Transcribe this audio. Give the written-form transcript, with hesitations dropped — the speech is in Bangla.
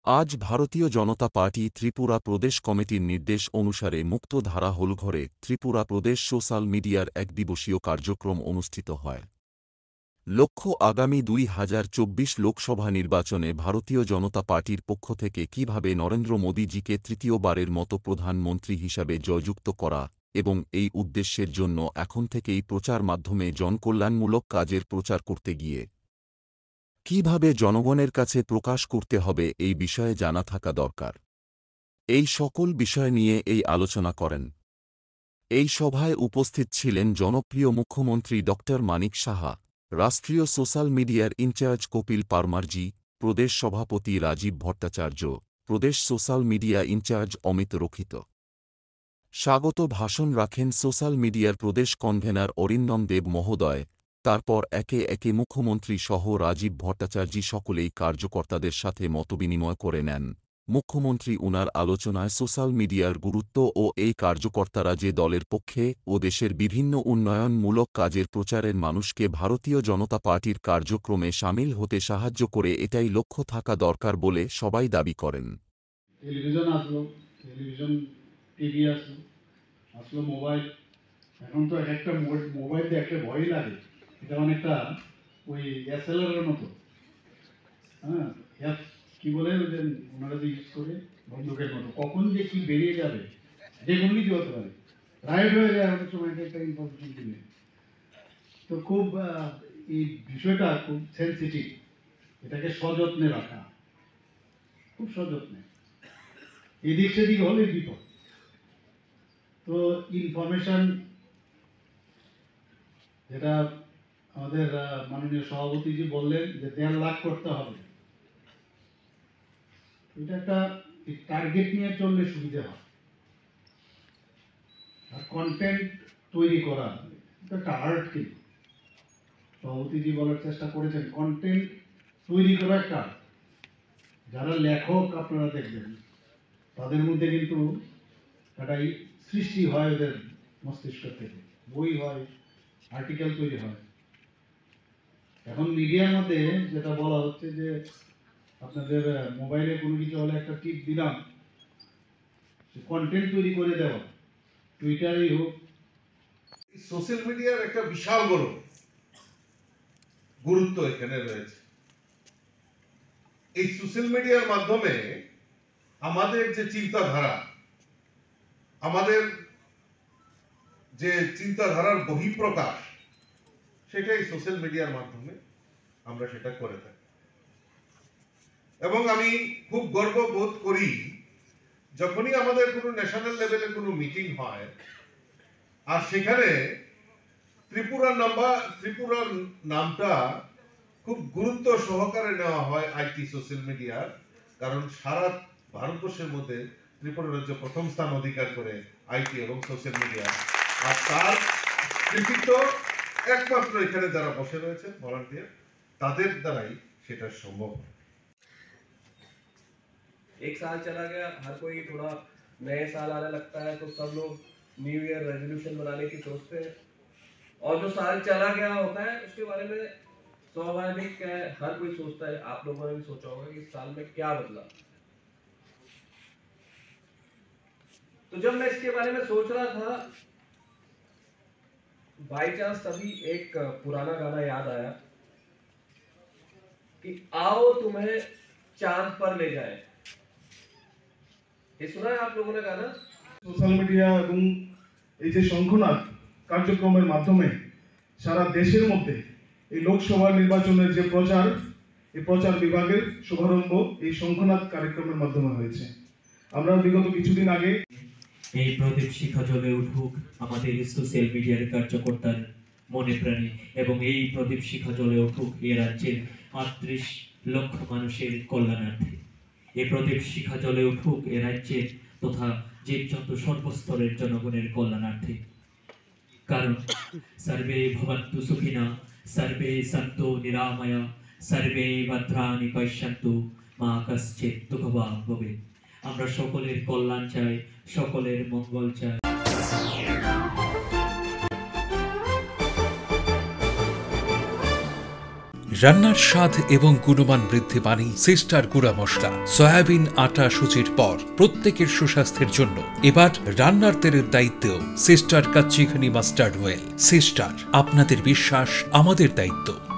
আজ ভারতীয় জনতা পার্টি ত্রিপুরা প্রদেশ কমিটির নির্দেশ অনুসারে মুক্তধারা হলঘরে ত্রিপুরা প্রদেশ সোশ্যাল মিডিয়ার এক দিবসীয় কার্যক্রম অনুষ্ঠিত হয়। লক্ষ্য আগামী 2024 লোকসভা নির্বাচনে ভারতীয় জনতা পার্টির পক্ষ থেকে কিভাবে নরেন্দ্র মোদীজিকে তৃতীয়বারের মতো প্রধানমন্ত্রী হিসাবে জয়যুক্ত করা এবং এই উদ্দেশ্যের জন্য এখন থেকেই প্রচার মাধ্যমে জনকল্যাণমূলক কাজের প্রচার করতে গিয়ে কিভাবে জনগণের কাছে প্রকাশ করতে হবে এই বিষয়ে জানা থাকা দরকার। এই সকল বিষয় নিয়ে এই আলোচনা করেন। এই সভায় উপস্থিত ছিলেন জনপ্রিয় মুখ্যমন্ত্রী ড মানিক সাহা, রাষ্ট্রীয় সোশ্যাল মিডিয়ার ইনচার্জ কপিল পারমারজি, প্রদেশ সভাপতি রাজীব ভট্টাচার্য, প্রদেশ social media in charge Amit Rakshit. স্বাগত ভাষণ রাখেন সোশ্যাল মিডিয়ার প্রদেশ কনভেনার অরিন্দম দেব মহোদয়। তারপর একে একে মুখ্যমন্ত্রী সহ রাজীব ভট্টাচার্য সকলেই কার্যকর্তাদের সাথে মতবিনিময় করে নেন। মুখ্যমন্ত্রী উনার আলোচনায় সোশ্যাল মিডিয়ার গুরুত্ব ও এই কার্যকর্তারা যে দলের পক্ষে ও দেশের বিভিন্ন উন্নয়নমূলক কাজের প্রচারের মানুষকে ভারতীয় জনতা পার্টির কার্যক্রমে সামিল হতে সাহায্য করে এটাই লক্ষ্য থাকা দরকার বলে সবাই দাবি করেন। টেলিভিশন টিভি আসলো মোবাইল। এখন তো একটা মোবাইল দিয়ে একটা ভয় লাগে, এটা অনেকটা ওই এসএলআর মতো। হ্যাঁ, কি বলে ওনারা যে ইউজ করে বন্দুকের মতো, কখন যে কি বেরিয়ে যাবে যে কোনো কিছু হতে পারে, রাইট হয়ে যায় অনেক সময় একটা ইনফরমেশন দিলে। তো খুব এই বিষয়টা খুব সেন্সিটিভ, এটাকে সযত্নে রাখা, খুব সযত্নে। এদিক সেদিক হলে বিপদ। তো ইনফরমেশন যেটা আমাদের মাননীয় সভাপতিজি বললেন যে 1.5 লাখ করতে হবে, এটা একটা টার্গেট নিয়ে চললে সুবিধা হয়। আর কন্টেন্ট তৈরি করা এটা একটা আর্ট, কিন্তু সভাপতিজি বলার চেষ্টা করেছেন কন্টেন্ট তৈরি করা একটা, যারা লেখক আপনারা দেখবেন তাদের মধ্যে কিন্তু একটা সৃষ্টি হয়, ওদের মস্তিষ্ক থেকে বই হয়, আর্টিকেল তৈরি হয়। এখন মিডিয়ার মধ্যে যেটা বলা হচ্ছে যে আপনাদের মোবাইলে কোনো কিছু হলে একটা টিপ দিলাম, কন্টেন্ট তৈরি করে দেওয়া, টুইটারেই হোক। সোশ্যাল মিডিয়ার একটা বিশাল বড় গুরুত্ব এখানে রয়েছে। এই সোশ্যাল মিডিয়ার মাধ্যমে আমাদের যে চিন্তাধারা, আমাদের যে চিন্তাধারার বহিঃপ্রকাশ, সেটাই সোশ্যাল মিডিয়ার মাধ্যমে আমরা সেটা করে থাকি। এবং আমি খুব গর্ববোধ করি যখনই আমাদের কোনো ন্যাশনাল লেভেলে কোনো মিটিং হয় আর সেখানে ত্রিপুরার নামটা খুব গুরুত্ব সহকারে নেওয়া হয় আইটি সোশ্যাল মিডিয়ার, কারণ সারা ভারতবর্ষের মধ্যে ত্রিপুরা রাজ্য প্রথম স্থান অধিকার করে আইটি এবং সোশ্যাল মিডিয়া। আর তার কৃতিত্ব একমাত্র এখানে যারা বসে রয়েছে ভলান্টিয়ার, তাদের দ্বারাই সেটা সম্ভব। एक साल चला गया, हर कोई थोड़ा नए साल आने लगता है तो सब लोग न्यू ईयर रेजोल्यूशन बनाने की सोचते हैं, और जो साल चला गया होता है उसके बारे में स्वाभाविक है हर कोई सोचता है। आप लोगों ने भी सोचा होगा कि इस साल में क्या बदला। तो जब मैं इसके बारे में सोच रहा था, बाई चांस तभी एक पुराना गाना याद आया कि आओ तुम्हें चांद पर ले जाए। ये सुना है आप लोगों ने गाना? সোশ্যাল মিডিয়া এবং এই যে শঙ্খনাদ কার্যক্রমের মাধ্যমে সারা দেশের মধ্যে এই লোকসভা নির্বাচনের যে প্রচার, এই প্রচার বিভাগের শুভারম্ভ এই শঙ্খনাদ কার্যক্রমের মাধ্যমে হয়েছে। আমরা বিগত কিছুদিন আগে এই প্রদীপ শিখা জ্বলে উঠুক আমাদের সোশ্যাল মিডিয়ার কার্যকর্তার মনে প্রাণে, এবং এই প্রদীপ শিখা জ্বলে উঠুক এ রাজ্যের ৩৮ লক্ষ মানুষের কল্যাণার্থে। এই প্রদীপ শিখা জ্বলে উঠুক এ রাজ্যের তথা জীবজন্তু সর্বস্তরের জনগণের কল্যাণার্থে। কারণ সর্বে ভবন্তু সুখিনা, সর্বে সন্তু নিরাময়া, সর্বে ভদ্রাণি পশ্যন্তু, মা কশ্চিৎ দুঃখভাগ্ ভবেৎ। আমরা সকলের কল্যাণ চাই, সকলের মঙ্গল চাই। রান্নার স্বাদ এবং গুণমান বৃদ্ধি মানেই সিস্টার গুঁড়া মশলা। সয়াবিন আটা সুজির পর প্রত্যেকের সুস্বাস্থ্যের জন্য এবার রান্নার তেলের দায়িত্বেও sister kachi ghani mustard oil. Sister, আপনাদের বিশ্বাস আমাদের দায়িত্ব।